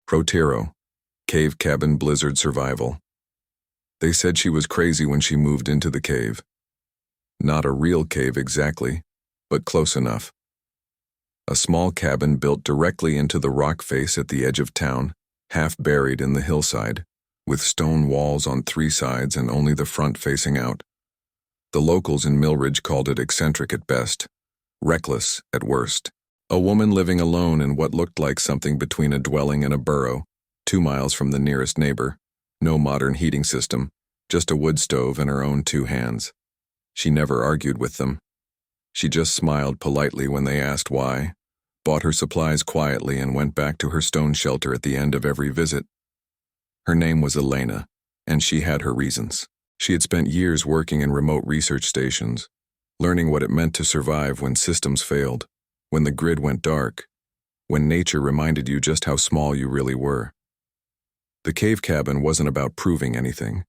Protero, Cave Cabin Blizzard Survival. They said she was crazy when she moved into the cave. Not a real cave exactly, but close enough. A small cabin built directly into the rock face at the edge of town, half buried in the hillside, with stone walls on 3 sides and only the front facing out. The locals in Millridge called it eccentric at best, reckless at worst. A woman living alone in what looked like something between a dwelling and a burrow, 2 miles from the nearest neighbor. No modern heating system, just a wood stove and her own 2 hands. She never argued with them. She just smiled politely when they asked why, bought her supplies quietly and went back to her stone shelter at the end of every visit. Her name was Elena, and she had her reasons. She had spent years working in remote research stations, learning what it meant to survive when systems failed, when the grid went dark, when nature reminded you just how small you really were. The cave cabin wasn't about proving anything.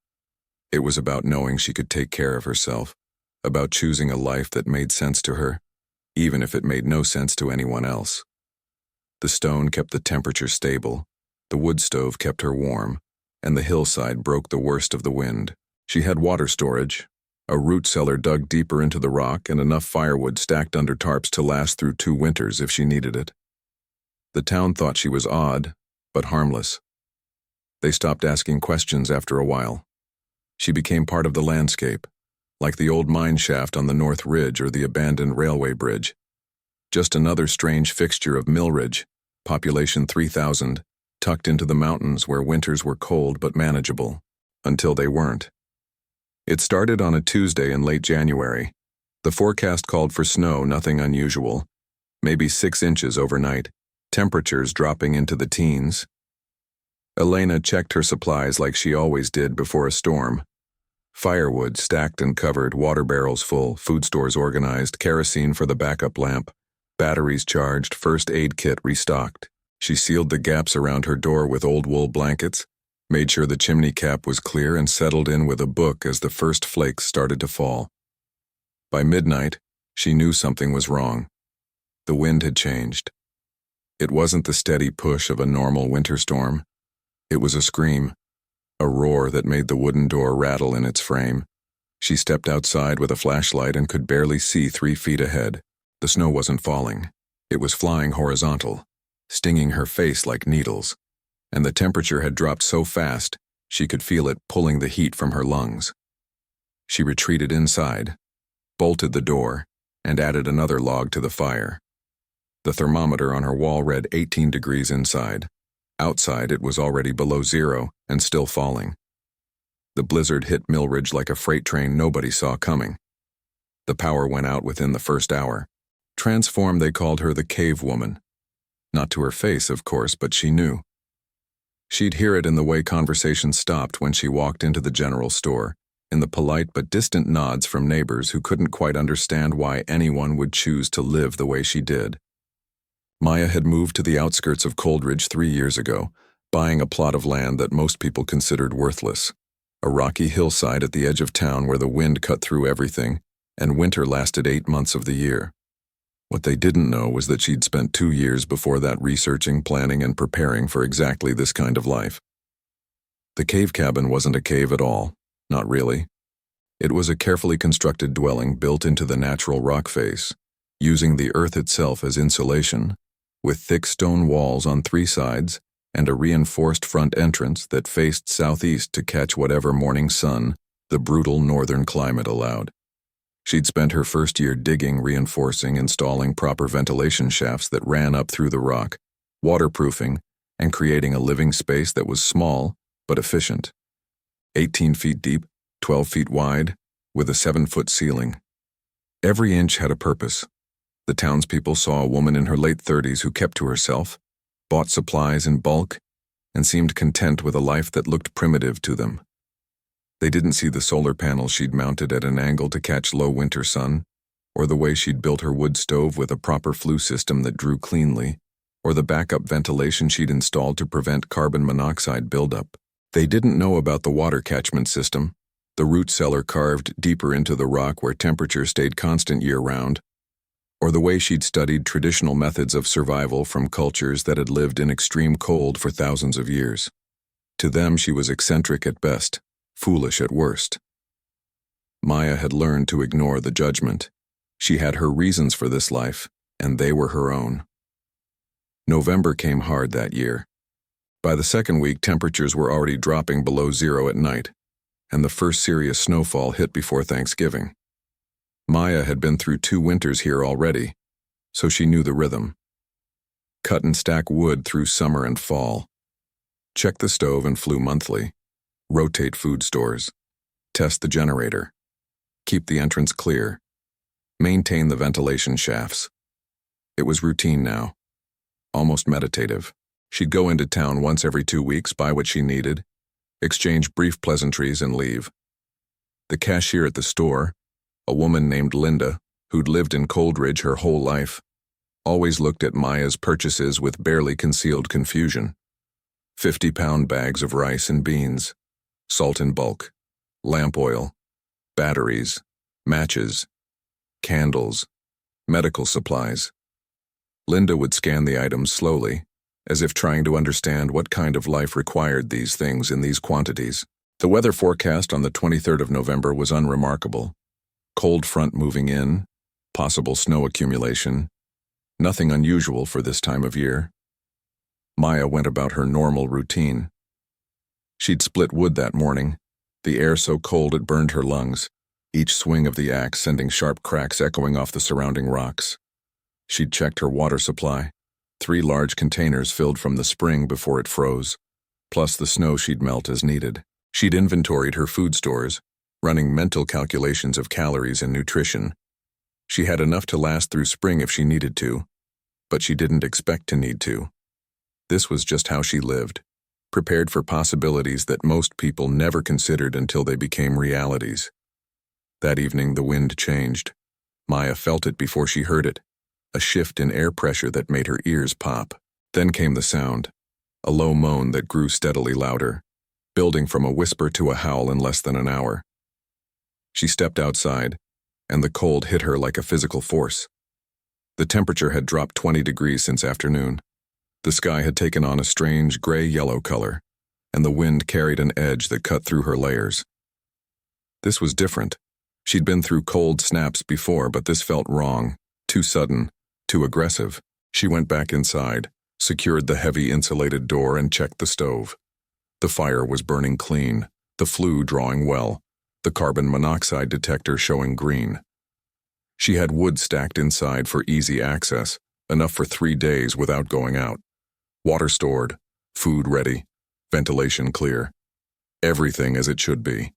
It was about knowing she could take care of herself, about choosing a life that made sense to her, even if it made no sense to anyone else. The stone kept the temperature stable, the wood stove kept her warm, and the hillside broke the worst of the wind. She had water storage, a root cellar dug deeper into the rock, and enough firewood stacked under tarps to last through 2 winters if she needed it. The town thought she was odd, but harmless. They stopped asking questions after a while. She became part of the landscape, like the old mine shaft on the North Ridge or the abandoned railway bridge. Just another strange fixture of Millridge, population 3,000, tucked into the mountains where winters were cold but manageable, until they weren't. It started on a Tuesday in late January. The forecast called for snow, nothing unusual. Maybe 6 inches overnight, temperatures dropping into the teens. Elena checked her supplies like she always did before a storm. Firewood stacked and covered, water barrels full, food stores organized, kerosene for the backup lamp, batteries charged, first aid kit restocked. She sealed the gaps around her door with old wool blankets, made sure the chimney cap was clear, and settled in with a book as the first flakes started to fall. By midnight, she knew something was wrong. The wind had changed. It wasn't the steady push of a normal winter storm. It was a scream, a roar that made the wooden door rattle in its frame. She stepped outside with a flashlight and could barely see 3 feet ahead. The snow wasn't falling. It was flying horizontal, stinging her face like needles. And the temperature had dropped so fast, she could feel it pulling the heat from her lungs. She retreated inside, bolted the door, and added another log to the fire. The thermometer on her wall read 18 degrees inside. Outside, it was already below 0 and still falling. The blizzard hit Millridge like a freight train nobody saw coming. The power went out within the first hour. Transformed, they called her the Cave Woman. Not to her face, of course, but she knew. She'd hear it in the way conversation stopped when she walked into the general store, in the polite but distant nods from neighbors who couldn't quite understand why anyone would choose to live the way she did. Maya had moved to the outskirts of Coldridge 3 years ago, buying a plot of land that most people considered worthless. A rocky hillside at the edge of town where the wind cut through everything, and winter lasted 8 months of the year. What they didn't know was that she'd spent 2 years before that researching, planning, and preparing for exactly this kind of life. The cave cabin wasn't a cave at all, not really. It was a carefully constructed dwelling built into the natural rock face, using the earth itself as insulation, with thick stone walls on 3 sides and a reinforced front entrance that faced southeast to catch whatever morning sun the brutal northern climate allowed. She'd spent her first year digging, reinforcing, installing proper ventilation shafts that ran up through the rock, waterproofing, and creating a living space that was small but efficient. 18 feet deep, 12 feet wide, with a 7-foot ceiling. Every inch had a purpose. The townspeople saw a woman in her late 30s who kept to herself, bought supplies in bulk, and seemed content with a life that looked primitive to them. They didn't see the solar panels she'd mounted at an angle to catch low winter sun, or the way she'd built her wood stove with a proper flue system that drew cleanly, or the backup ventilation she'd installed to prevent carbon monoxide buildup. They didn't know about the water catchment system, the root cellar carved deeper into the rock where temperature stayed constant year-round, or the way she'd studied traditional methods of survival from cultures that had lived in extreme cold for thousands of years. To them, she was eccentric at best, foolish at worst. Maya had learned to ignore the judgment. She had her reasons for this life, and they were her own. November came hard that year. By the second week, temperatures were already dropping below zero at night, and the first serious snowfall hit before Thanksgiving. Maya had been through 2 winters here already, so she knew the rhythm. Cut and stack wood through summer and fall. Check the stove and flue monthly. Rotate food stores. Test the generator. Keep the entrance clear. Maintain the ventilation shafts. It was routine now. Almost meditative. She'd go into town once every 2 weeks, buy what she needed, exchange brief pleasantries, and leave. The cashier at the store, a woman named Linda, who'd lived in Coldridge her whole life, always looked at Maya's purchases with barely concealed confusion. 50-pound bags of rice and beans, salt in bulk, lamp oil, batteries, matches, candles, medical supplies. Linda would scan the items slowly, as if trying to understand what kind of life required these things in these quantities. The weather forecast on the 23rd of November was unremarkable. Cold front moving in, possible snow accumulation, nothing unusual for this time of year. Maya went about her normal routine. She'd split wood that morning, the air so cold it burned her lungs, each swing of the axe sending sharp cracks echoing off the surrounding rocks. She'd checked her water supply, 3 large containers filled from the spring before it froze, plus the snow she'd melt as needed. She'd inventoried her food stores, running mental calculations of calories and nutrition. She had enough to last through spring if she needed to, but she didn't expect to need to. This was just how she lived, prepared for possibilities that most people never considered until they became realities. That evening, the wind changed. Maya felt it before she heard it, a shift in air pressure that made her ears pop. Then came the sound, a low moan that grew steadily louder, building from a whisper to a howl in less than an hour. She stepped outside, and the cold hit her like a physical force. The temperature had dropped 20 degrees since afternoon. The sky had taken on a strange gray-yellow color, and the wind carried an edge that cut through her layers. This was different. She'd been through cold snaps before, but this felt wrong, too sudden, too aggressive. She went back inside, secured the heavy insulated door, and checked the stove. The fire was burning clean, the flue drawing well, the carbon monoxide detector showing green. She had wood stacked inside for easy access, enough for 3 days without going out. Water stored, food ready, ventilation clear. Everything as it should be.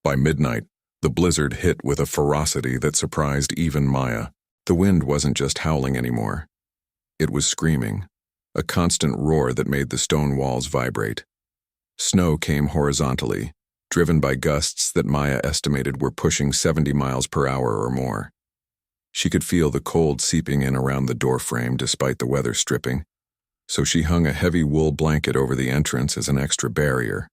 By midnight, the blizzard hit with a ferocity that surprised even Maya. The wind wasn't just howling anymore. It was screaming, a constant roar that made the stone walls vibrate. Snow came horizontally, driven by gusts that Maya estimated were pushing 70 miles per hour or more. She could feel the cold seeping in around the doorframe despite the weather stripping, so she hung a heavy wool blanket over the entrance as an extra barrier.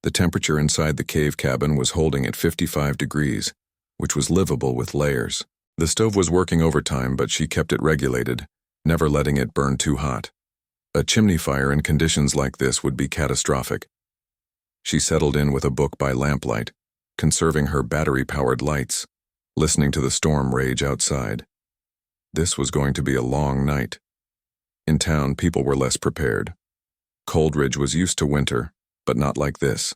The temperature inside the cave cabin was holding at 55 degrees, which was livable with layers. The stove was working overtime, but she kept it regulated, never letting it burn too hot. A chimney fire in conditions like this would be catastrophic. She settled in with a book by lamplight, conserving her battery-powered lights, listening to the storm rage outside. This was going to be a long night. In town, people were less prepared. Coldridge was used to winter, but not like this.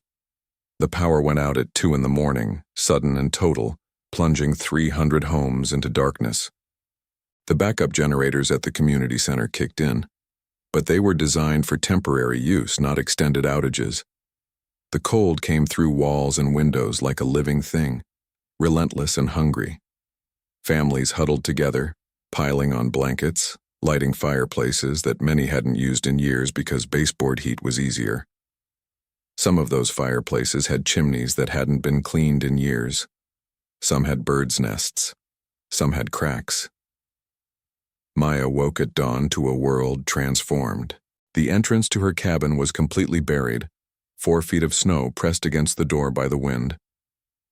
The power went out at 2 in the morning, sudden and total, plunging 300 homes into darkness. The backup generators at the community center kicked in, but they were designed for temporary use, not extended outages. The cold came through walls and windows like a living thing, relentless and hungry. Families huddled together, piling on blankets, lighting fireplaces that many hadn't used in years because baseboard heat was easier. Some of those fireplaces had chimneys that hadn't been cleaned in years. Some had birds' nests. Some had cracks. Maya woke at dawn to a world transformed. The entrance to her cabin was completely buried, 4 feet of snow pressed against the door by the wind.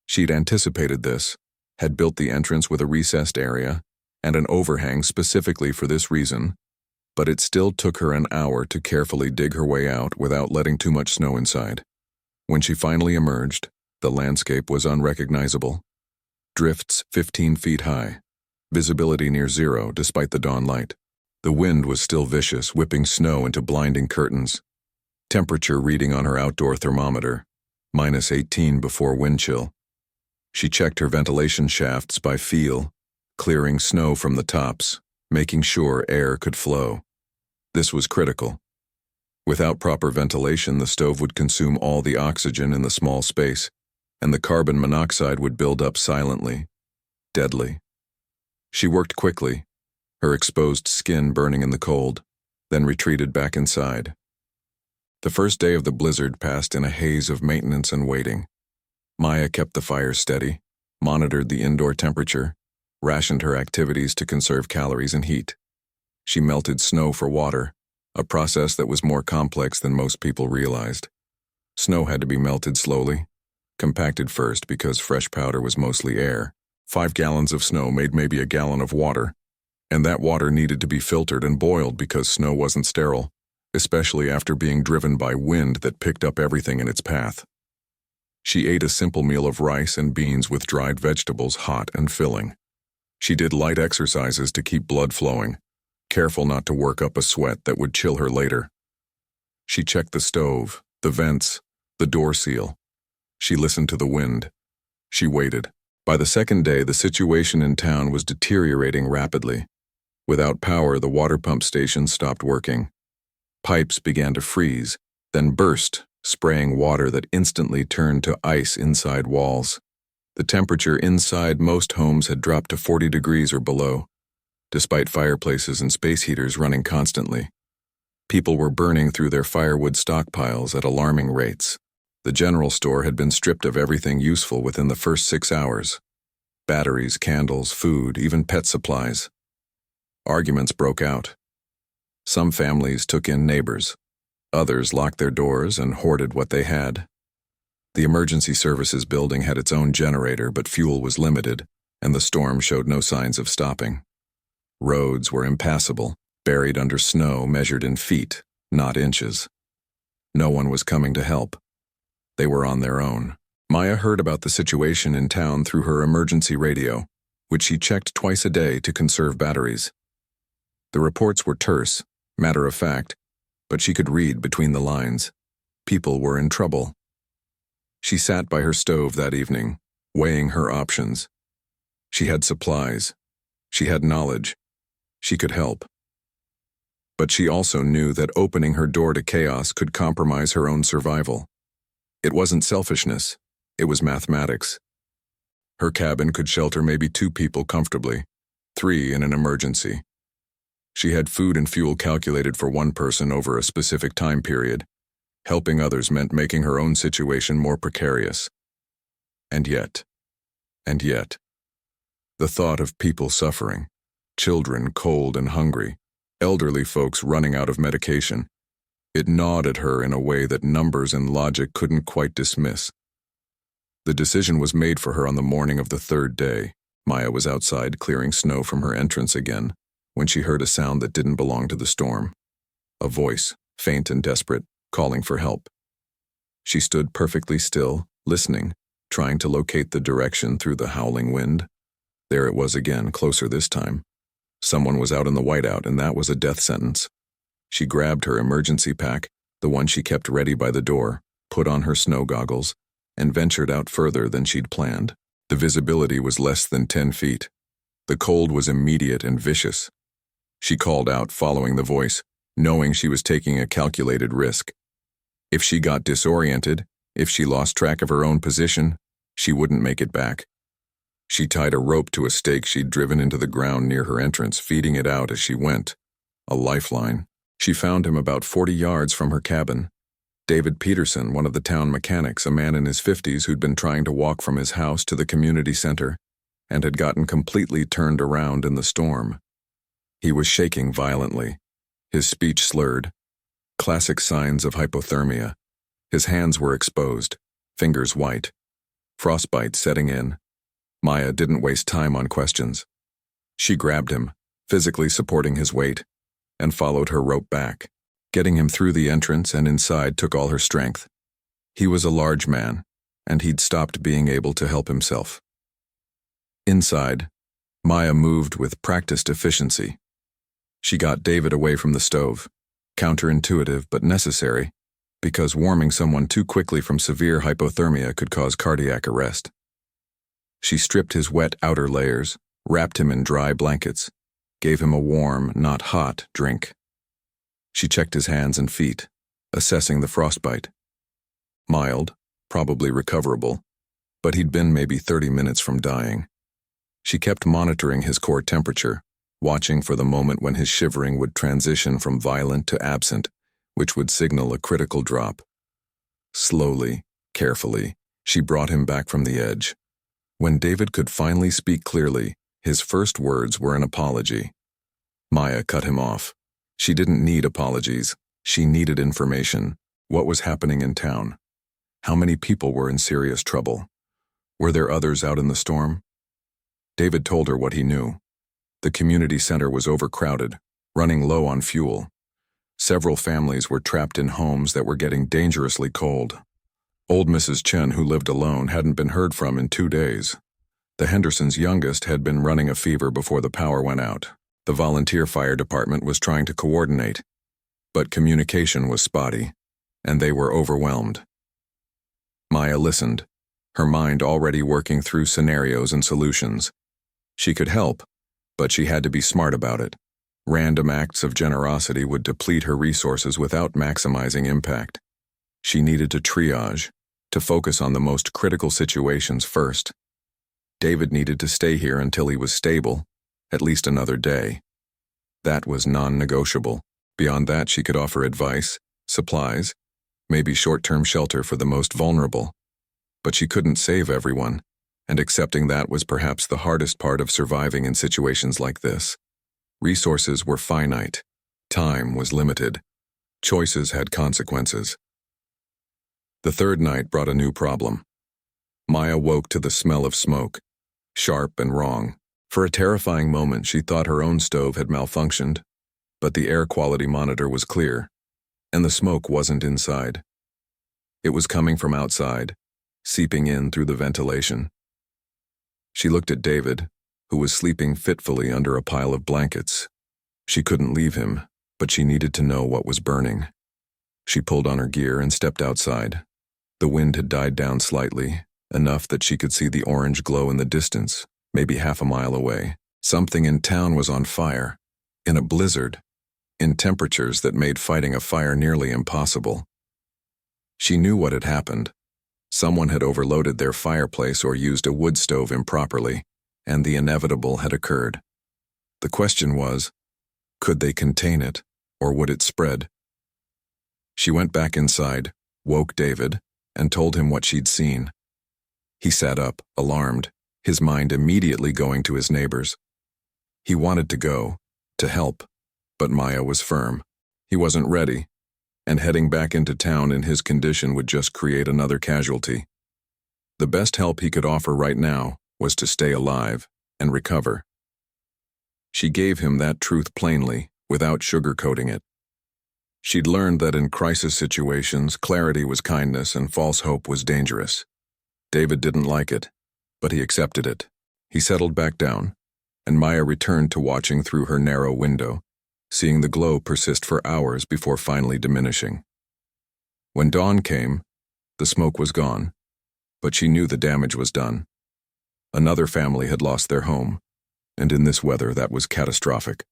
She'd anticipated this, had built the entrance with a recessed area and an overhang specifically for this reason, but it still took her an hour to carefully dig her way out without letting too much snow inside. When she finally emerged, the landscape was unrecognizable. Drifts 15 feet high, visibility near zero despite the dawn light. The wind was still vicious, whipping snow into blinding curtains. Temperature reading on her outdoor thermometer, -18 before wind chill. She checked her ventilation shafts by feel, clearing snow from the tops, making sure air could flow. This was critical. Without proper ventilation, the stove would consume all the oxygen in the small space, and the carbon monoxide would build up silently, deadly. She worked quickly, her exposed skin burning in the cold, then retreated back inside. The first day of the blizzard passed in a haze of maintenance and waiting. Maya kept the fire steady, monitored the indoor temperature, rationed her activities to conserve calories and heat. She melted snow for water, a process that was more complex than most people realized. Snow had to be melted slowly, compacted first because fresh powder was mostly air. 5 gallons of snow made maybe a gallon of water, and that water needed to be filtered and boiled because snow wasn't sterile, especially after being driven by wind that picked up everything in its path. She ate a simple meal of rice and beans with dried vegetables, hot and filling. She did light exercises to keep blood flowing, careful not to work up a sweat that would chill her later. She checked the stove, the vents, the door seal. She listened to the wind. She waited. By the second day, the situation in town was deteriorating rapidly. Without power, the water pump station stopped working. Pipes began to freeze, then burst, spraying water that instantly turned to ice inside walls. The temperature inside most homes had dropped to 40 degrees or below, despite fireplaces and space heaters running constantly. People were burning through their firewood stockpiles at alarming rates. The general store had been stripped of everything useful within the first 6 hours. Batteries, candles, food, even pet supplies. Arguments broke out. Some families took in neighbors. Others locked their doors and hoarded what they had. The emergency services building had its own generator, but fuel was limited, and the storm showed no signs of stopping. Roads were impassable, buried under snow measured in feet, not inches. No one was coming to help. They were on their own. Maya heard about the situation in town through her emergency radio, which she checked twice a day to conserve batteries. The reports were terse, matter of fact, but she could read between the lines. People were in trouble. She sat by her stove that evening, weighing her options. She had supplies. She had knowledge. She could help. But she also knew that opening her door to chaos could compromise her own survival. It wasn't selfishness. It was mathematics. Her cabin could shelter maybe 2 people comfortably, 3 in an emergency. She had food and fuel calculated for 1 person over a specific time period. Helping others meant making her own situation more precarious. And yet, the thought of people suffering, children cold and hungry, elderly folks running out of medication, it gnawed at her in a way that numbers and logic couldn't quite dismiss. The decision was made for her on the morning of the 3rd day. Maya was outside clearing snow from her entrance again, when she heard a sound that didn't belong to the storm. A voice, faint and desperate, calling for help. She stood perfectly still, listening, trying to locate the direction through the howling wind. There it was again, closer this time. Someone was out in the whiteout, and that was a death sentence. She grabbed her emergency pack, the one she kept ready by the door, put on her snow goggles, and ventured out further than she'd planned. The visibility was less than 10 feet. The cold was immediate and vicious. She called out, following the voice, knowing she was taking a calculated risk. If she got disoriented, if she lost track of her own position, she wouldn't make it back. She tied a rope to a stake she'd driven into the ground near her entrance, feeding it out as she went. A lifeline. She found him about 40 yards from her cabin. David Peterson, one of the town mechanics, a man in his 50s who'd been trying to walk from his house to the community center and had gotten completely turned around in the storm. He was shaking violently, his speech slurred. Classic signs of hypothermia. His hands were exposed, fingers white. Frostbite setting in. Maya didn't waste time on questions. She grabbed him, physically supporting his weight, and followed her rope back. Getting him through the entrance and inside took all her strength. He was a large man, and he'd stopped being able to help himself. Inside, Maya moved with practiced efficiency. She got David away from the stove, counterintuitive but necessary, because warming someone too quickly from severe hypothermia could cause cardiac arrest. She stripped his wet outer layers, wrapped him in dry blankets, gave him a warm, not hot, drink. She checked his hands and feet, assessing the frostbite. Mild, probably recoverable, but he'd been maybe 30 minutes from dying. She kept monitoring his core temperature, watching for the moment when his shivering would transition from violent to absent, which would signal a critical drop. Slowly, carefully, she brought him back from the edge. When David could finally speak clearly, his first words were an apology. Maya cut him off. She didn't need apologies. She needed information. What was happening in town? How many people were in serious trouble? Were there others out in the storm? David told her what he knew. The community center was overcrowded, running low on fuel. Several families were trapped in homes that were getting dangerously cold. Old Mrs. Chen, who lived alone, hadn't been heard from in 2 days. The Hendersons' youngest had been running a fever before the power went out. The volunteer fire department was trying to coordinate, but communication was spotty, and they were overwhelmed. Maya listened, her mind already working through scenarios and solutions. She could help, but she had to be smart about it. Random acts of generosity would deplete her resources without maximizing impact. She needed to triage, to focus on the most critical situations first. David needed to stay here until he was stable, at least another day. That was non-negotiable. Beyond that, she could offer advice, supplies, maybe short-term shelter for the most vulnerable. But she couldn't save everyone, and accepting that was perhaps the hardest part of surviving in situations like this. Resources were finite. Time was limited. Choices had consequences. The third night brought a new problem. Maya woke to the smell of smoke, sharp and wrong. For a terrifying moment, she thought her own stove had malfunctioned, but the air quality monitor was clear, and the smoke wasn't inside. It was coming from outside, seeping in through the ventilation. She looked at David, who was sleeping fitfully under a pile of blankets. She couldn't leave him, but she needed to know what was burning. She pulled on her gear and stepped outside. The wind had died down slightly, enough that she could see the orange glow in the distance, maybe half a mile away. Something in town was on fire, in a blizzard, in temperatures that made fighting a fire nearly impossible. She knew what had happened. Someone had overloaded their fireplace or used a wood stove improperly, and the inevitable had occurred. The question was, could they contain it, or would it spread? She went back inside, woke David, and told him what she'd seen. He sat up, alarmed, his mind immediately going to his neighbors. He wanted to go, to help, but Maya was firm. He wasn't ready, and heading back into town in his condition would just create another casualty. The best help he could offer right now was to stay alive and recover. She gave him that truth plainly, without sugarcoating it. She'd learned that in crisis situations, clarity was kindness and false hope was dangerous. David didn't like it, but he accepted it. He settled back down, and Maya returned to watching through her narrow window, seeing the glow persist for hours before finally diminishing. When dawn came, the smoke was gone, but she knew the damage was done. Another family had lost their home, and in this weather that was catastrophic.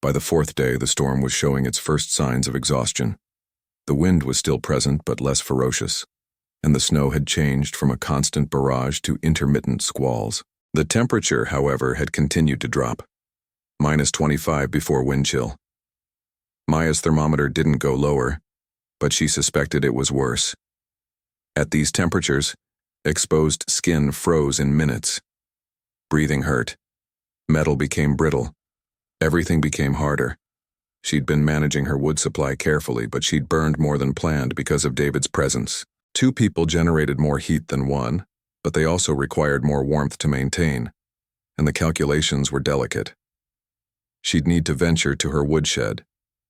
By the fourth day, the storm was showing its first signs of exhaustion. The wind was still present but less ferocious, and the snow had changed from a constant barrage to intermittent squalls. The temperature, however, had continued to drop, -25 before wind chill. Maya's thermometer didn't go lower, but she suspected it was worse. At these temperatures, exposed skin froze in minutes. Breathing hurt. Metal became brittle. Everything became harder. She'd been managing her wood supply carefully, but she'd burned more than planned because of David's presence. 2 people generated more heat than one, but they also required more warmth to maintain, and the calculations were delicate. She'd need to venture to her woodshed,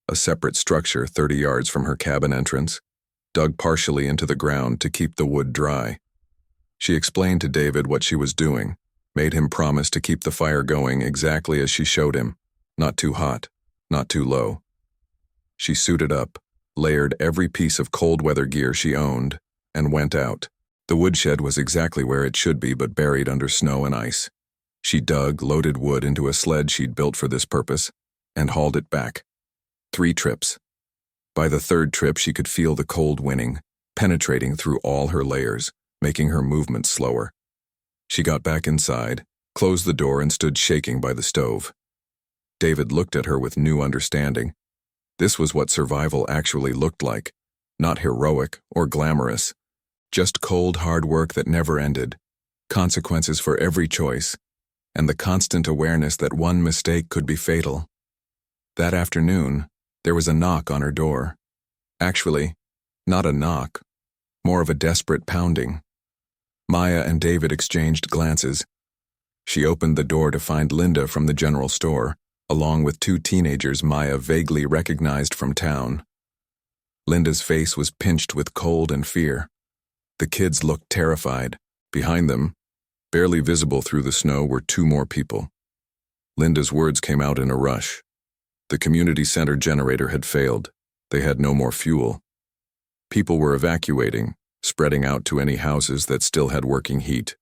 a separate structure 30 yards from her cabin entrance, dug partially into the ground to keep the wood dry. She explained to David what she was doing, made him promise to keep the fire going exactly as she showed him, not too hot, not too low. She suited up, layered every piece of cold weather gear she owned, and went out. The woodshed was exactly where it should be, but buried under snow and ice. She dug loaded wood into a sled she'd built for this purpose, and hauled it back. 3 trips. By the 3rd trip, she could feel the cold winning, penetrating through all her layers, making her movements slower. She got back inside, closed the door, and stood shaking by the stove. David looked at her with new understanding. This was what survival actually looked like, not heroic or glamorous, just cold, hard work that never ended, consequences for every choice, and the constant awareness that one mistake could be fatal. That afternoon, there was a knock on her door. Actually, not a knock, more of a desperate pounding. Maya and David exchanged glances. She opened the door to find Linda from the general store, along with 2 teenagers Maya vaguely recognized from town. Linda's face was pinched with cold and fear. The kids looked terrified. Behind them, barely visible through the snow, were 2 more people. Linda's words came out in a rush. The community center generator had failed. They had no more fuel. People were evacuating, spreading out to any houses that still had working heat.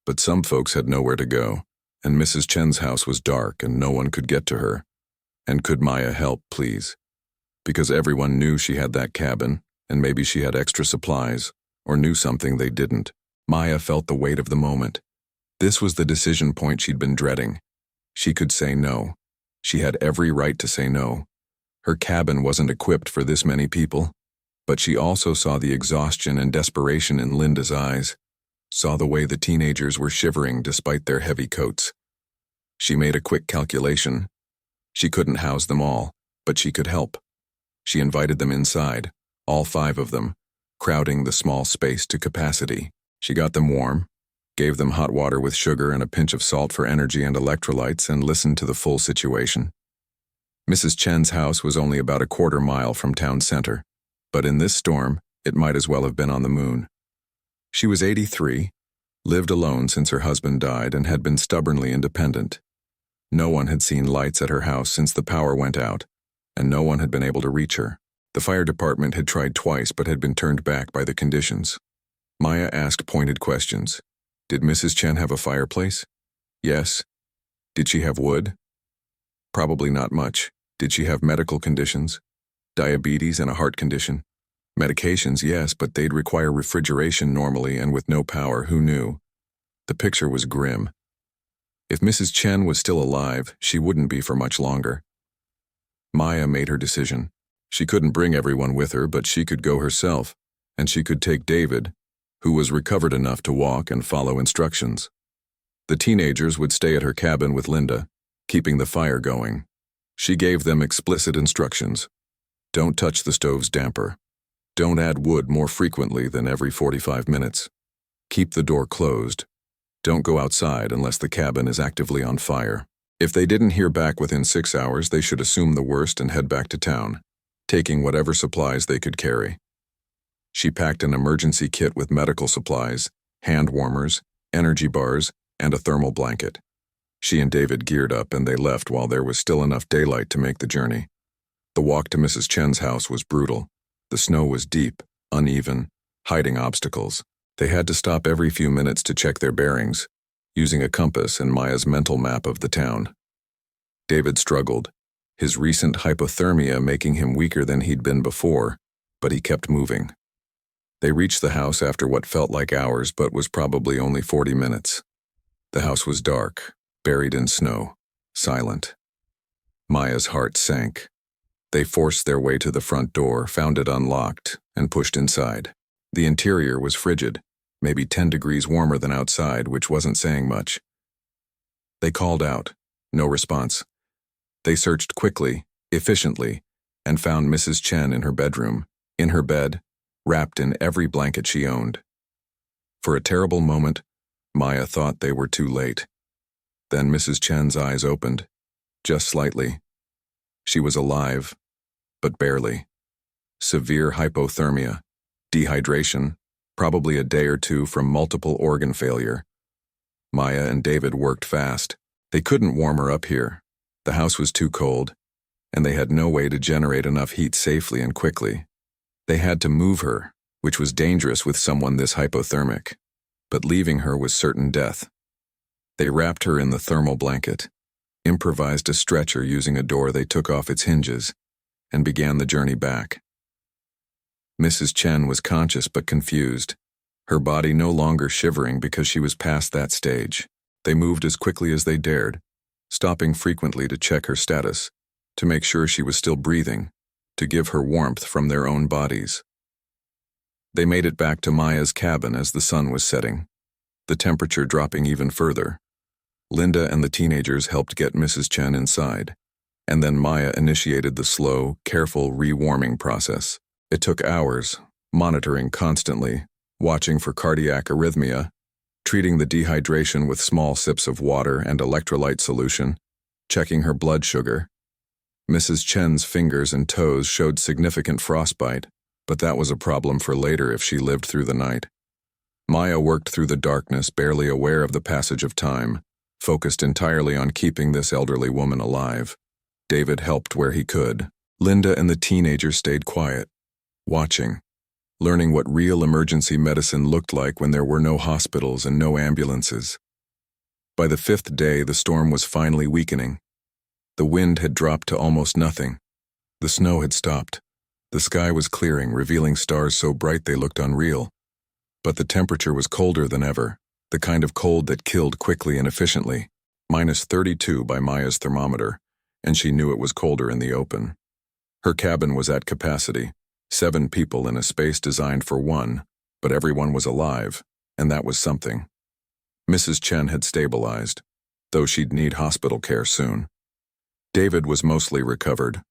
But some folks had nowhere to go, and Mrs. Chen's house was dark and no one could get to her. And could Maya help, please? Because everyone knew she had that cabin, and maybe she had extra supplies, or knew something they didn't. Maya felt the weight of the moment. This was the decision point she'd been dreading. She could say no. She had every right to say no. Her cabin wasn't equipped for this many people. But she also saw the exhaustion and desperation in Linda's eyes, saw the way the teenagers were shivering despite their heavy coats. She made a quick calculation. She couldn't house them all, but she could help. She invited them inside, all 5 of them, crowding the small space to capacity. She got them warm, gave them hot water with sugar and a pinch of salt for energy and electrolytes, and listened to the full situation. Mrs. Chen's house was only about a 1/4 mile from town center, but in this storm, it might as well have been on the moon. She was 83, lived alone since her husband died, and had been stubbornly independent. No one had seen lights at her house since the power went out, and no one had been able to reach her. The fire department had tried twice but had been turned back by the conditions. Maya asked pointed questions. Did Mrs. Chen have a fireplace? Yes. Did she have wood? Probably not much. Did she have medical conditions? Diabetes and a heart condition? Medications, yes, but they'd require refrigeration normally, and with no power, who knew? The picture was grim. If Mrs. Chen was still alive, she wouldn't be for much longer. Maya made her decision. She couldn't bring everyone with her, but she could go herself, and she could take David, who was recovered enough to walk and follow instructions. The teenagers would stay at her cabin with Linda, keeping the fire going. She gave them explicit instructions. Don't touch the stove's damper. Don't add wood more frequently than every 45 minutes. Keep the door closed. Don't go outside unless the cabin is actively on fire. If they didn't hear back within 6 hours, they should assume the worst and head back to town, taking whatever supplies they could carry. She packed an emergency kit with medical supplies, hand warmers, energy bars, and a thermal blanket. She and David geared up, and they left while there was still enough daylight to make the journey. The walk to Mrs. Chen's house was brutal. The snow was deep, uneven, hiding obstacles. They had to stop every few minutes to check their bearings, using a compass and Maya's mental map of the town. David struggled, his recent hypothermia making him weaker than he'd been before, but he kept moving. They reached the house after what felt like hours but was probably only 40 minutes. The house was dark, buried in snow, silent. Maya's heart sank. They forced their way to the front door, found it unlocked, and pushed inside. The interior was frigid, maybe 10 degrees warmer than outside, which wasn't saying much. They called out. No response. They searched quickly, efficiently, and found Mrs. Chen in her bedroom, in her bed, wrapped in every blanket she owned. For a terrible moment, Maya thought they were too late. Then Mrs. Chen's eyes opened, just slightly. She was alive, but barely. Severe hypothermia, dehydration, probably a day or two from multiple organ failure. Maya and David worked fast. They couldn't warm her up here. The house was too cold, and they had no way to generate enough heat safely and quickly. They had to move her, which was dangerous with someone this hypothermic, but leaving her was certain death. They wrapped her in the thermal blanket, improvised a stretcher using a door they took off its hinges, and began the journey back. Mrs. Chen was conscious but confused, her body no longer shivering because she was past that stage. They moved as quickly as they dared, stopping frequently to check her status, to make sure she was still breathing, to give her warmth from their own bodies. They made it back to Maya's cabin as the sun was setting, the temperature dropping even further. Linda and the teenagers helped get Mrs. Chen inside, and then Maya initiated the slow, careful rewarming process. It took hours, monitoring constantly, watching for cardiac arrhythmia, treating the dehydration with small sips of water and electrolyte solution, checking her blood sugar. Mrs. Chen's fingers and toes showed significant frostbite, but that was a problem for later if she lived through the night. Maya worked through the darkness, barely aware of the passage of time, focused entirely on keeping this elderly woman alive. David helped where he could. Linda and the teenager stayed quiet, watching, learning what real emergency medicine looked like when there were no hospitals and no ambulances. By the 5th day, the storm was finally weakening. The wind had dropped to almost nothing. The snow had stopped. The sky was clearing, revealing stars so bright they looked unreal. But the temperature was colder than ever, the kind of cold that killed quickly and efficiently. -32 by Maya's thermometer, and she knew it was colder in the open. Her cabin was at capacity. 7 people in a space designed for 1, but everyone was alive, and that was something. Mrs. Chen had stabilized, though she'd need hospital care soon. David was mostly recovered.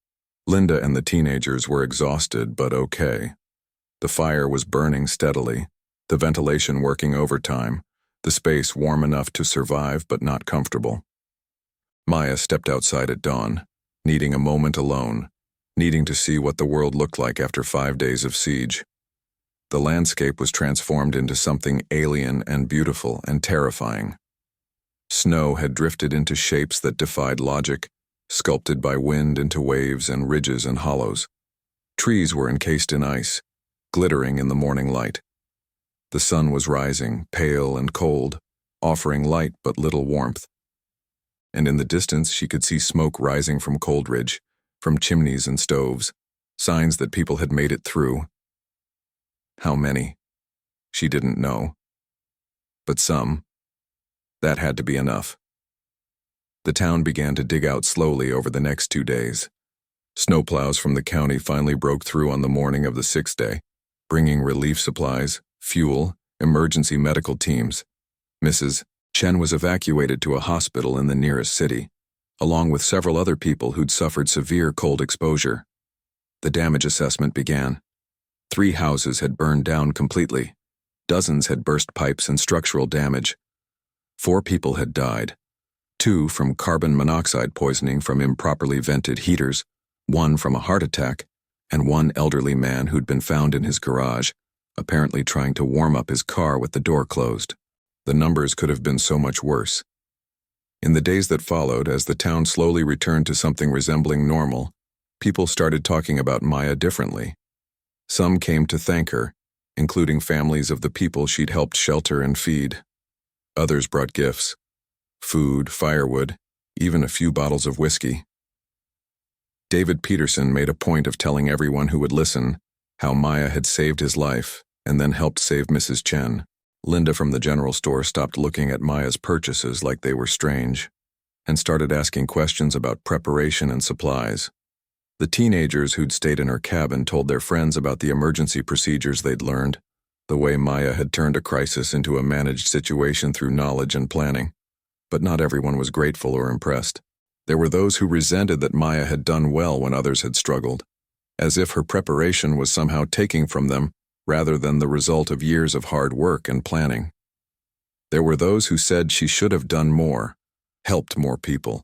Linda and the teenagers were exhausted but okay. The fire was burning steadily, the ventilation working overtime, the space warm enough to survive but not comfortable. Maya stepped outside at dawn, needing a moment alone, needing to see what the world looked like after 5 days of siege. The landscape was transformed into something alien and beautiful and terrifying. Snow had drifted into shapes that defied logic, sculpted by wind into waves and ridges and hollows. Trees were encased in ice, glittering in the morning light. The sun was rising, pale and cold, offering light but little warmth. And in the distance she could see smoke rising from Coldridge, from chimneys and stoves, signs that people had made it through. How many? She didn't know. But some. That had to be enough. The town began to dig out slowly over the next 2 days. Snowplows from the county finally broke through on the morning of the 6th day, bringing relief supplies, fuel, emergency medical teams. Mrs. Chen was evacuated to a hospital in the nearest city, along with several other people who'd suffered severe cold exposure. The damage assessment began. 3 houses had burned down completely. Dozens had burst pipes and structural damage. 4 people had died. 2 from carbon monoxide poisoning from improperly vented heaters, 1 from a heart attack, and 1 elderly man who'd been found in his garage, apparently trying to warm up his car with the door closed. The numbers could have been so much worse. In the days that followed, as the town slowly returned to something resembling normal, people started talking about Maya differently. Some came to thank her, including families of the people she'd helped shelter and feed. Others brought gifts: food, firewood, even a few bottles of whiskey. David Peterson made a point of telling everyone who would listen how Maya had saved his life and then helped save Mrs. Chen. Linda from the general store stopped looking at Maya's purchases like they were strange and started asking questions about preparation and supplies. The teenagers who'd stayed in her cabin told their friends about the emergency procedures they'd learned, the way Maya had turned a crisis into a managed situation through knowledge and planning. But not everyone was grateful or impressed. There were those who resented that Maya had done well when others had struggled, as if her preparation was somehow taking from them rather than the result of years of hard work and planning. There were those who said she should have done more, helped more people,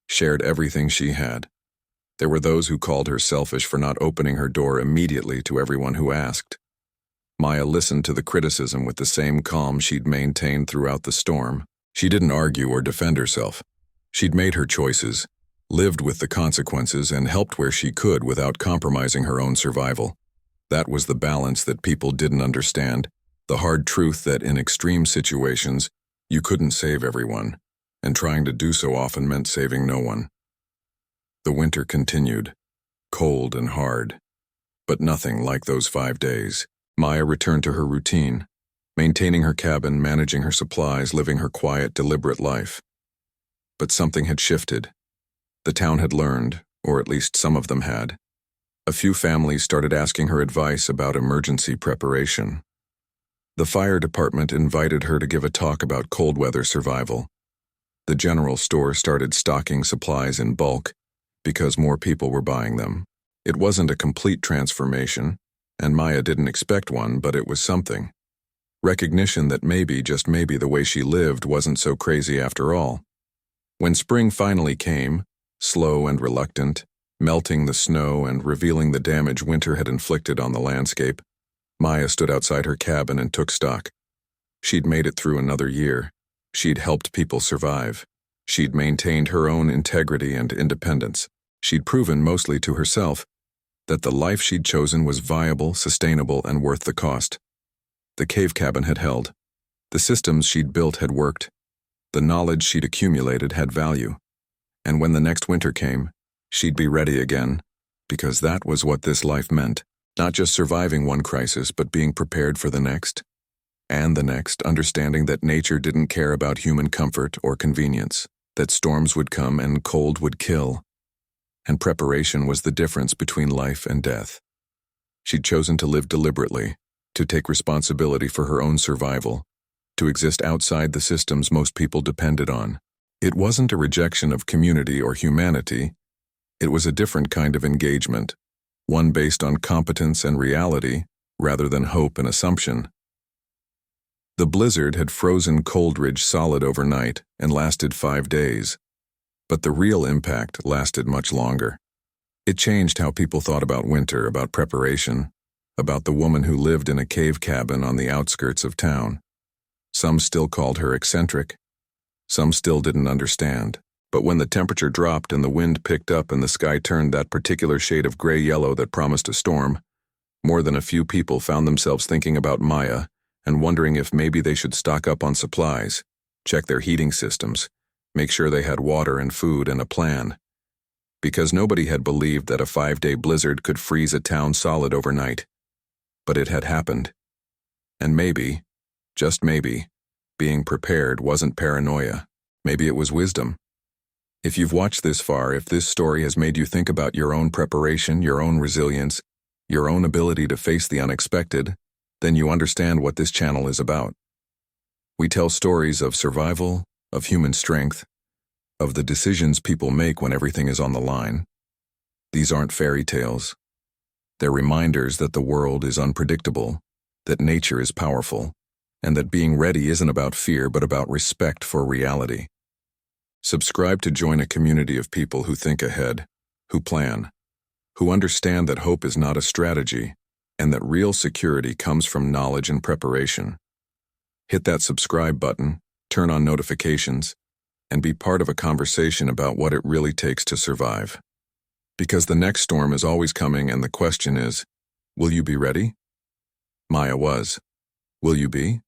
shared everything she had. There were those who called her selfish for not opening her door immediately to everyone who asked. Maya listened to the criticism with the same calm she'd maintained throughout the storm. She didn't argue or defend herself. She'd made her choices, lived with the consequences, and helped where she could without compromising her own survival. That was the balance that people didn't understand, the hard truth that in extreme situations, you couldn't save everyone, and trying to do so often meant saving no one. The winter continued, cold and hard, but nothing like those 5 days. Maya returned to her routine, maintaining her cabin, managing her supplies, living her quiet, deliberate life. But something had shifted. The town had learned, or at least some of them had. A few families started asking her advice about emergency preparation. The fire department invited her to give a talk about cold weather survival. The general store started stocking supplies in bulk because more people were buying them. It wasn't a complete transformation, and Maya didn't expect one, but it was something. Recognition that maybe, just maybe, the way she lived wasn't so crazy after all. When spring finally came, slow and reluctant, melting the snow and revealing the damage winter had inflicted on the landscape, Maya stood outside her cabin and took stock. She'd made it through another year. She'd helped people survive. She'd maintained her own integrity and independence. She'd proven, mostly to herself, that the life she'd chosen was viable, sustainable, and worth the cost. The cave cabin had held. The systems she'd built had worked. The knowledge she'd accumulated had value. And when the next winter came, she'd be ready again, because that was what this life meant. Not just surviving one crisis, but being prepared for the next. And the next, understanding that nature didn't care about human comfort or convenience, that storms would come and cold would kill. And preparation was the difference between life and death. She'd chosen to live deliberately, to take responsibility for her own survival, to exist outside the systems most people depended on. It wasn't a rejection of community or humanity. It was a different kind of engagement, one based on competence and reality rather than hope and assumption. The blizzard had frozen Coldridge solid overnight and lasted 5 days. But the real impact lasted much longer. It changed how people thought about winter, about preparation, about the woman who lived in a cave cabin on the outskirts of town. Some still called her eccentric. Some still didn't understand. But when the temperature dropped and the wind picked up and the sky turned that particular shade of gray-yellow that promised a storm, more than a few people found themselves thinking about Maya and wondering if maybe they should stock up on supplies, check their heating systems, make sure they had water and food and a plan. Because nobody had believed that a 5-day blizzard could freeze a town solid overnight. But it had happened. And maybe, just maybe, being prepared wasn't paranoia. Maybe it was wisdom. If you've watched this far, if this story has made you think about your own preparation, your own resilience, your own ability to face the unexpected, then you understand what this channel is about. We tell stories of survival, of human strength, of the decisions people make when everything is on the line. These aren't fairy tales. They're reminders that the world is unpredictable, that nature is powerful, and that being ready isn't about fear but about respect for reality. Subscribe to join a community of people who think ahead, who plan, who understand that hope is not a strategy, and that real security comes from knowledge and preparation. Hit that subscribe button, turn on notifications, and be part of a conversation about what it really takes to survive. Because the next storm is always coming, and the question is, will you be ready? Maya was. Will you be?